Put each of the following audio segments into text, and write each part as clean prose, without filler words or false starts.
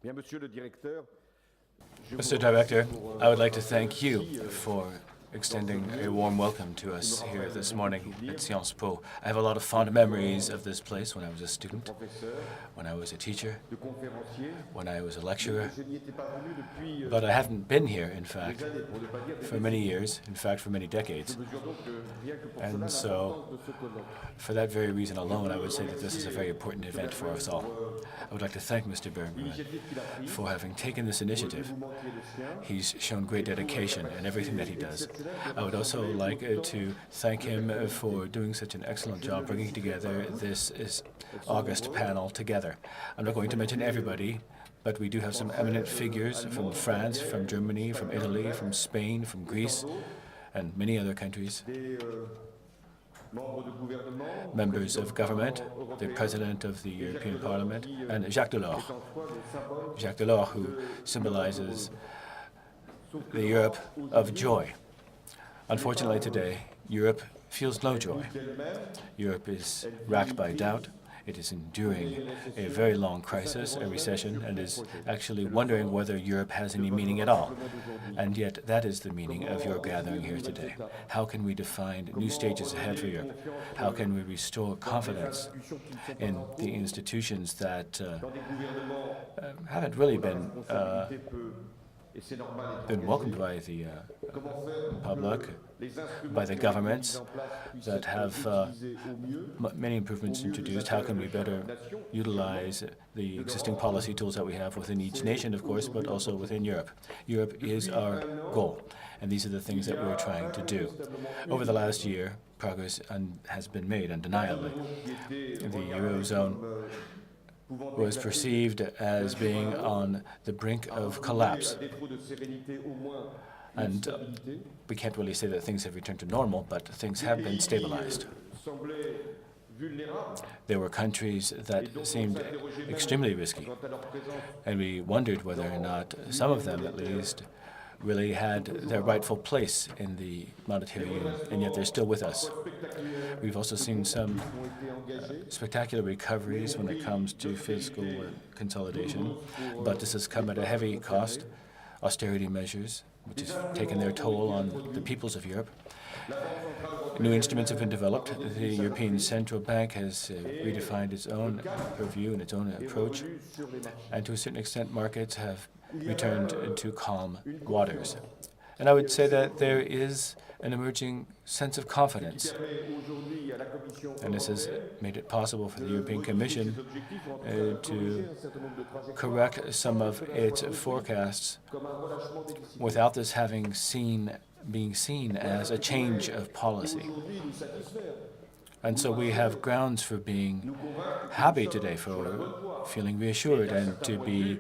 Mr. Director, I would like to thank you for extending a warm welcome to us here this morning at Sciences Po. I have a lot of fond memories of this place when I was a student, when I was a teacher, when I was a lecturer. But I haven't been here, in fact, for many years, in fact, for many decades. And so, for that very reason alone, I would say that this is a very important event for us all. I would like to thank Mr. Bergman for having taken this initiative. He's shown great dedication in everything that he does. I would also like to thank him for doing such an excellent job bringing together this August panel together. I'm not going to mention everybody, but we do have some eminent figures from France, from Germany, from Italy, from Spain, from Greece, and many other countries. Members of government, the President of the European Parliament, and Jacques Delors. Jacques Delors, who symbolizes the Europe of joy. Unfortunately today, Europe feels no joy. Europe is racked by doubt. It is enduring a very long crisis, a recession, and is actually wondering whether Europe has any meaning at all. And yet that is the meaning of your gathering here today. How can we define new stages ahead for Europe? How can we restore confidence in the institutions that haven't really been welcomed by the public, by the governments that have many improvements introduced? How can we better utilize the existing policy tools that we have within each nation, of course, but also within Europe? Europe is our goal, and these are the things that we're trying to do. Over the last year, progress has been made undeniably. The Eurozone was perceived as being on the brink of collapse. And we can't really say that things have returned to normal, but things have been stabilized. There were countries that seemed extremely risky, and we wondered whether or not some of them, at least, really had their rightful place in the monetary union, and yet they're still with us. We've also seen some spectacular recoveries when it comes to fiscal consolidation, but this has come at a heavy cost. Austerity measures, which has taken their toll on the peoples of Europe. New instruments have been developed. The European Central Bank has redefined its own purview and its own approach, and to a certain extent markets have returned to calm waters. And I would say that there is an emerging sense of confidence. And this has made it possible for the European Commission to correct some of its forecasts without this being seen as a change of policy. And so we have grounds for being happy today, for feeling reassured, and to be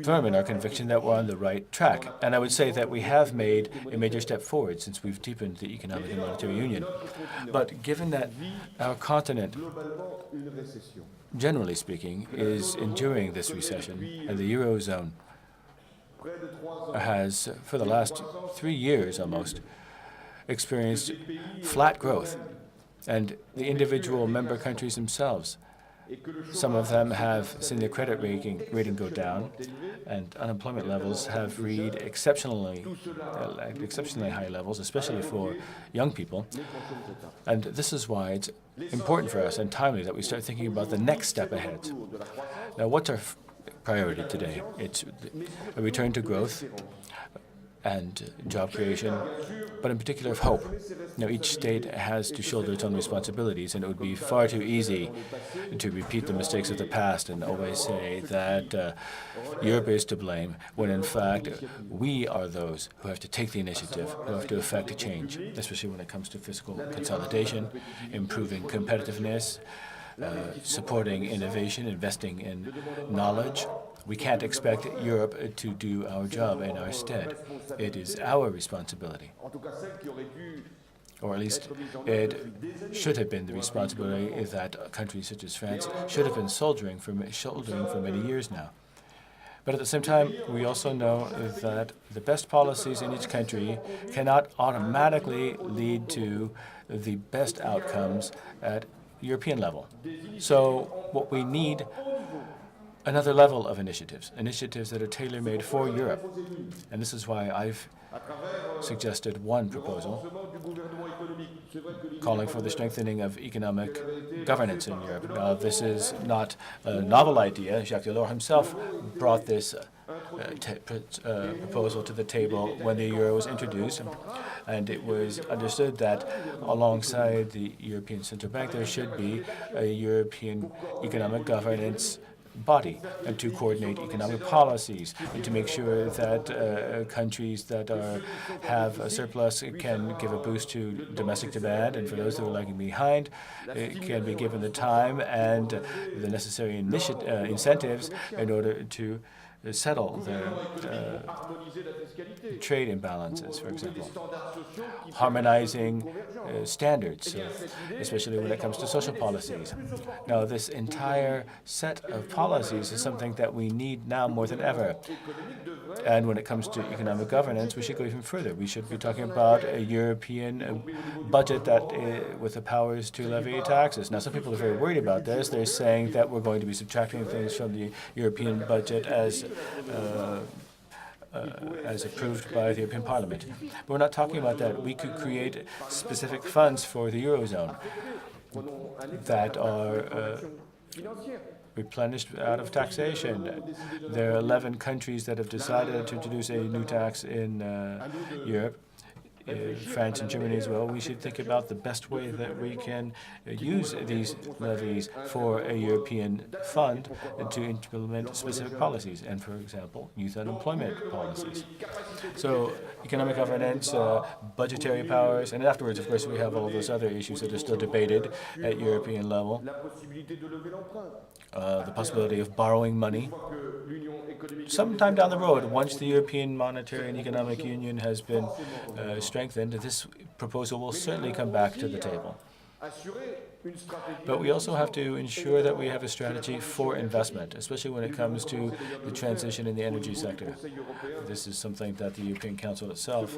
firm in our conviction that we're on the right track. And I would say that we have made a major step forward since we've deepened the economic and monetary union. But given that our continent, generally speaking, is enduring this recession, and the Eurozone has, for the last 3 years almost, experienced flat growth, and the individual member countries themselves, some of them have seen their credit rating go down, and unemployment levels have reached exceptionally high levels, especially for young people. And this is why it's important for us and timely that we start thinking about the next step ahead. Now, what's our priority today? It's a return to growth and job creation, but in particular of hope. Now, each state has to shoulder its own responsibilities, and it would be far too easy to repeat the mistakes of the past and always say that Europe is to blame, when in fact we are those who have to take the initiative, who have to effect a change, especially when it comes to fiscal consolidation, improving competitiveness, supporting innovation, investing in knowledge. We can't expect Europe to do our job in our stead. It is our responsibility. Or at least it should have been the responsibility that countries such as France should have been shouldering for many years now. But at the same time, we also know that the best policies in each country cannot automatically lead to the best outcomes at European level. So what we need another level of initiatives that are tailor-made for Europe. And this is why I've suggested one proposal calling for the strengthening of economic governance in Europe. Now, this is not a novel idea. Jacques Delors himself brought this proposal to the table when the euro was introduced, and it was understood that alongside the European Central Bank, there should be a European economic governance body and to coordinate economic policies and to make sure that countries that have a surplus can give a boost to domestic demand, and for those who are lagging behind, it can be given the time and the necessary incentives in order to settle their trade imbalances, for example. Harmonizing standards, especially when it comes to social policies. Now, this entire set of policies is something that we need now more than ever. And when it comes to economic governance, we should go even further. We should be talking about a European budget that with the powers to levy taxes. Now, some people are very worried about this. They're saying that we're going to be subtracting things from the European budget as approved by the European Parliament. But we're not talking about that. We could create specific funds for the Eurozone that are replenished out of taxation. There are 11 countries that have decided to introduce a new tax in Europe. France and Germany as well. We should think about the best way that we can use these levies for a European fund to implement specific policies, and for example, youth unemployment policies. So economic governance, budgetary powers, and afterwards, of course, we have all those other issues that are still debated at European level. The possibility of borrowing money. Sometime down the road, once the European Monetary and Economic Union has been strengthened, this proposal will certainly come back to the table. But we also have to ensure that we have a strategy for investment, especially when it comes to the transition in the energy sector. This is something that the European Council itself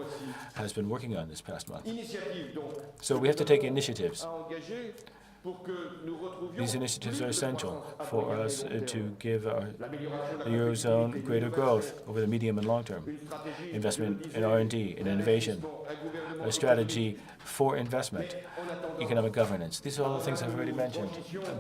has been working on this past month. So we have to take initiatives. These initiatives are essential for us to give the Eurozone greater growth over the medium and long term. Investment in R&D, in innovation, a strategy for investment, economic governance. These are all the things I've already mentioned.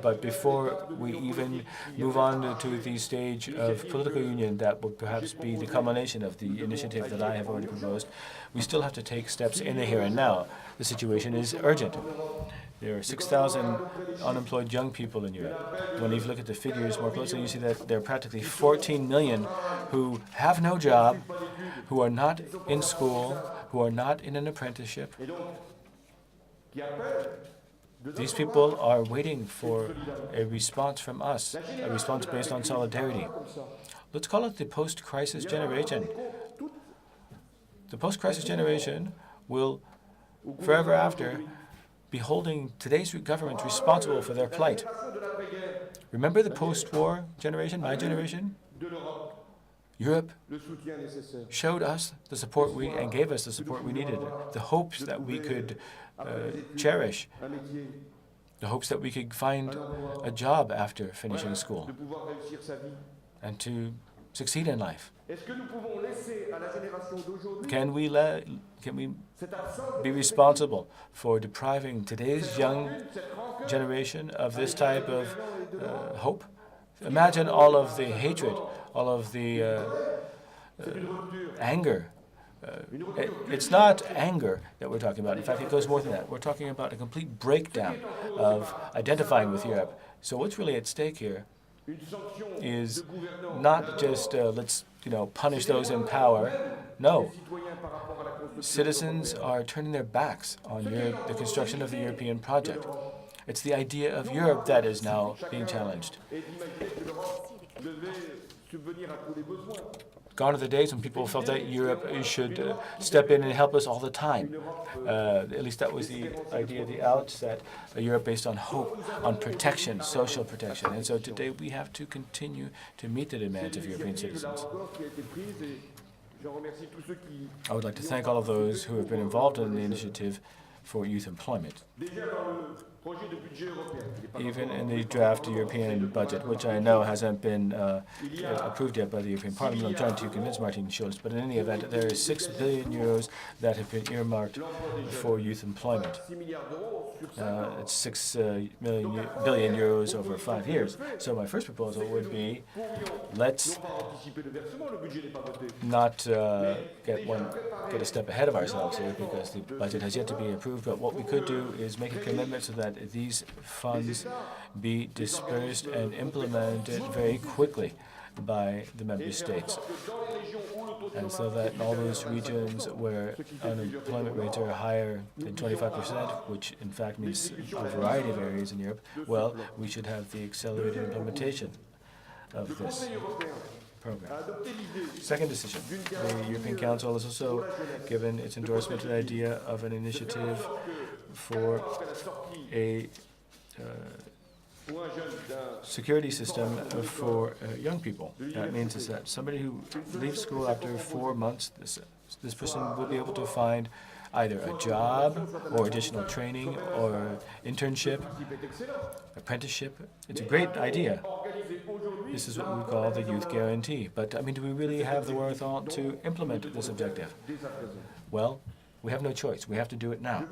But before we even move on to the stage of political union that will perhaps be the culmination of the initiative that I have already proposed, we still have to take steps in the here and now. The situation is urgent. There are 6,000 unemployed young people in Europe. When you look at the figures more closely, you see that there are practically 14 million who have no job, who are not in school, who are not in an apprenticeship. These people are waiting for a response from us, a response based on solidarity. Let's call it the post-crisis generation. The post-crisis generation will, forever after, be holding today's government responsible for their plight. Remember the post-war generation, my generation? Europe showed us the support and gave us the support we needed, the hopes that we could cherish, the hopes that we could find a job after finishing school and to succeed in life. Can we be responsible for depriving today's young generation of this type of hope? Imagine all of the hatred, all of the anger. It's not anger that we're talking about. In fact, it goes more than that. We're talking about a complete breakdown of identifying with Europe. So what's really at stake here is not just let's punish those in power. No. Citizens are turning their backs on Europe, the construction of the European project. It's the idea of Europe that is now being challenged. Gone are the days when people felt that Europe should step in and help us all the time. At least that was the idea at the outset, a Europe based on hope, on protection, social protection. And so today we have to continue to meet the demands of European citizens. I would like to thank all of those who have been involved in the initiative for youth employment. even in the draft European budget, which I know hasn't been approved yet by the European Parliament. I'm trying to convince Martin Schulz, but in any event, there is 6 billion euros that have been earmarked for youth employment. It's 6 billion euros over 5 years. So my first proposal would be, let's not get a step ahead of ourselves here, because the budget has yet to be approved. But what we could do is make a commitment so that these funds be dispersed and implemented very quickly by the member states. And so that in all those regions where unemployment rates are higher than 25%, which in fact means a variety of areas in Europe, well, we should have the accelerated implementation of this program. Second decision, the European Council has also given its endorsement to the idea of an initiative for a security system for young people. That means is that somebody who leaves school after 4 months, this person will be able to find either a job or additional training or internship, apprenticeship. It's a great idea. This is what we call the youth guarantee. But I mean, do we really have the wherewithal to implement this objective? Well, we have no choice. We have to do it now.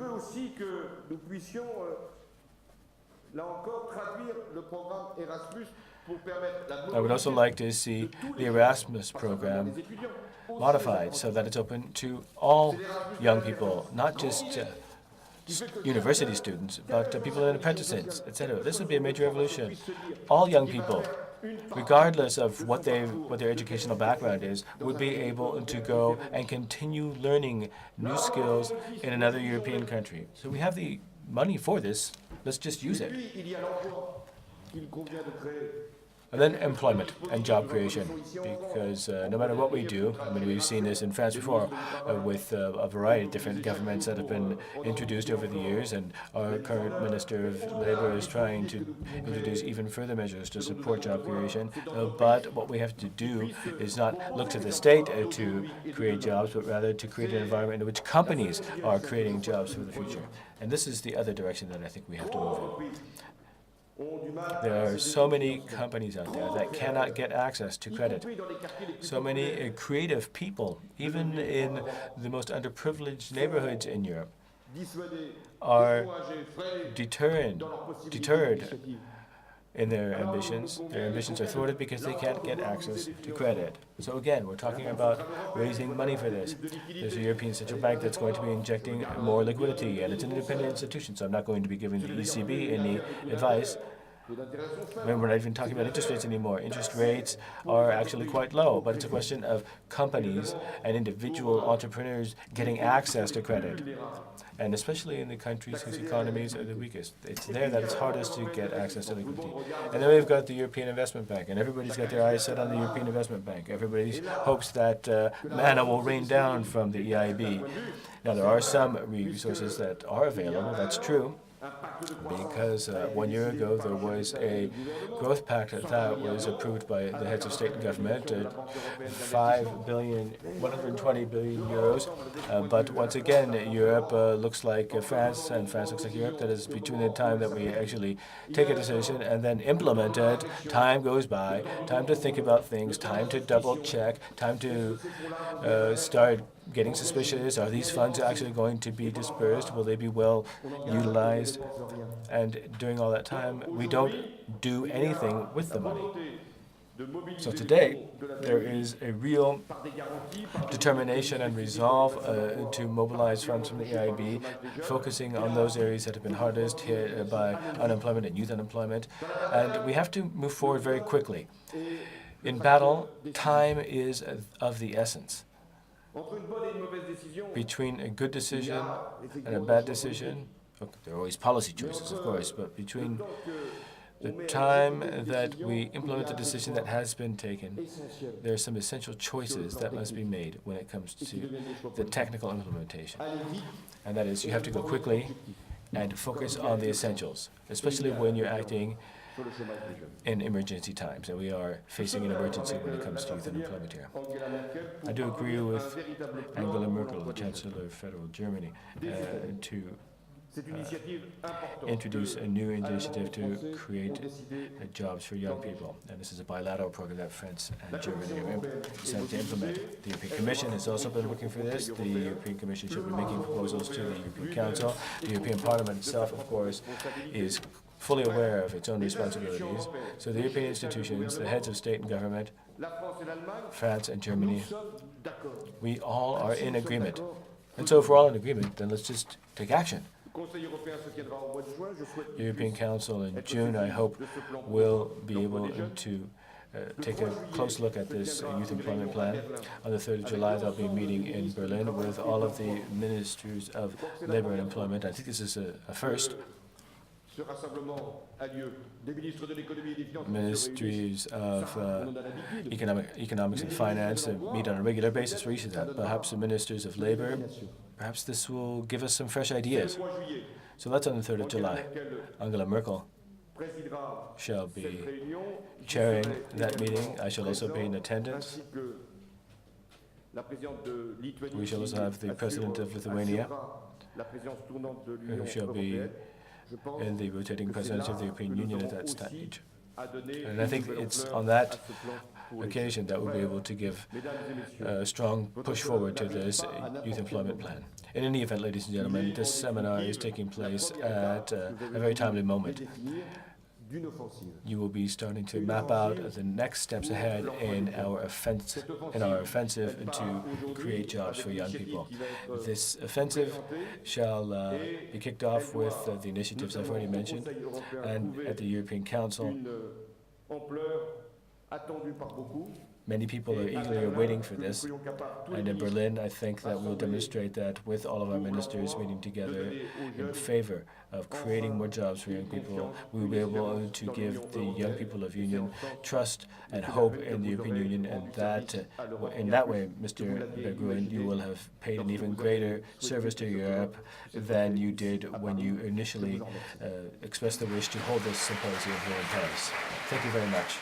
I would also like to see the Erasmus program modified so that it's open to all young people, not just university students, but people in apprentices, etc. This would be a major revolution. All young people, regardless of what their educational background is, would be able to go and continue learning new skills in another European country. So we have the money for this. Let's just use it. And then employment and job creation, because no matter what we do, I mean, we've seen this in France before with a variety of different governments that have been introduced over the years, and our current Minister of Labour is trying to introduce even further measures to support job creation. But what we have to do is not look to the state to create jobs, but rather to create an environment in which companies are creating jobs for the future. And this is the other direction that I think we have to move in. There are so many companies out there that cannot get access to credit. So many creative people, even in the most underprivileged neighborhoods in Europe, are deterred in their ambitions. Their ambitions are thwarted because they can't get access to credit. So again, we're talking about raising money for this. There's a European Central Bank that's going to be injecting more liquidity, and it's an independent institution, so I'm not going to be giving the ECB any advice. We're not even talking about interest rates anymore. Interest rates are actually quite low, but it's a question of companies and individual entrepreneurs getting access to credit. And especially in the countries whose economies are the weakest. It's there that it's hardest to get access to liquidity. And then we've got the European Investment Bank, and everybody's got their eyes set on the European Investment Bank. Everybody hopes that manna will rain down from the EIB. Now, there are some resources that are available, that's true, because 1 year ago there was a growth pact that was approved by the heads of state and government, 120 billion euros. But once again, Europe looks like France, and France looks like Europe. That is, between the time that we actually take a decision and then implement it, time goes by, time to think about things, time to double check, time to start getting suspicious. Are these funds actually going to be dispersed? Will they be well utilized? And during all that time, we don't do anything with the money. So today, there is a real determination and resolve to mobilize funds from the EIB, focusing on those areas that have been hardest hit by unemployment and youth unemployment. And we have to move forward very quickly. In battle, time is of the essence. Between a good decision and a bad decision, look, there are always policy choices, of course, but between the time that we implement the decision that has been taken, there are some essential choices that must be made when it comes to the technical implementation. And that is, you have to go quickly and focus on the essentials, especially when you're acting in emergency times, and we are facing an emergency when it comes to youth unemployment here. I do agree with Angela Merkel, the Chancellor of Federal Germany, to introduce a new initiative to create jobs for young people. And this is a bilateral program that France and Germany have decided to implement. The European Commission has also been looking for this. The European Commission should be making proposals to the European Council. The European Parliament itself, of course, is fully aware of its own responsibilities. So the European institutions, the heads of state and government, France and Germany, we all are in agreement. And so if we're all in agreement, then let's just take action. The European Council in June, I hope, will be able to take a close look at this youth employment plan. On the 3rd of July, there'll be a meeting in Berlin with all of the ministers of labor and employment. I think this is a first. Ministries of economics and finance meet on a regular basis for each of them. Perhaps the ministers of labor, perhaps this will give us some fresh ideas. So that's on the 3rd of July. Angela Merkel shall be chairing that meeting. I shall also be in attendance. We shall also have the President of Lithuania, who shall be in the rotating presidency of the European Union at that stage. And I think it's on that occasion that we'll be able to give a strong push forward to this youth employment plan. In any event, ladies and gentlemen, this seminar is taking place at a very timely moment. You will be starting to map out the next steps ahead in our offensive to create jobs for young people. This offensive shall be kicked off with the initiatives I've already mentioned, and at the European Council, many people are eagerly waiting for this, and in Berlin, I think that we'll demonstrate that with all of our ministers meeting together in favor of creating more jobs for young people. We will be able to give the young people of Union trust and hope in the European Union, and that in that way, Mr. Berggruen, you will have paid an even greater service to Europe than you did when you initially expressed the wish to hold this symposium here in Paris. Thank you very much.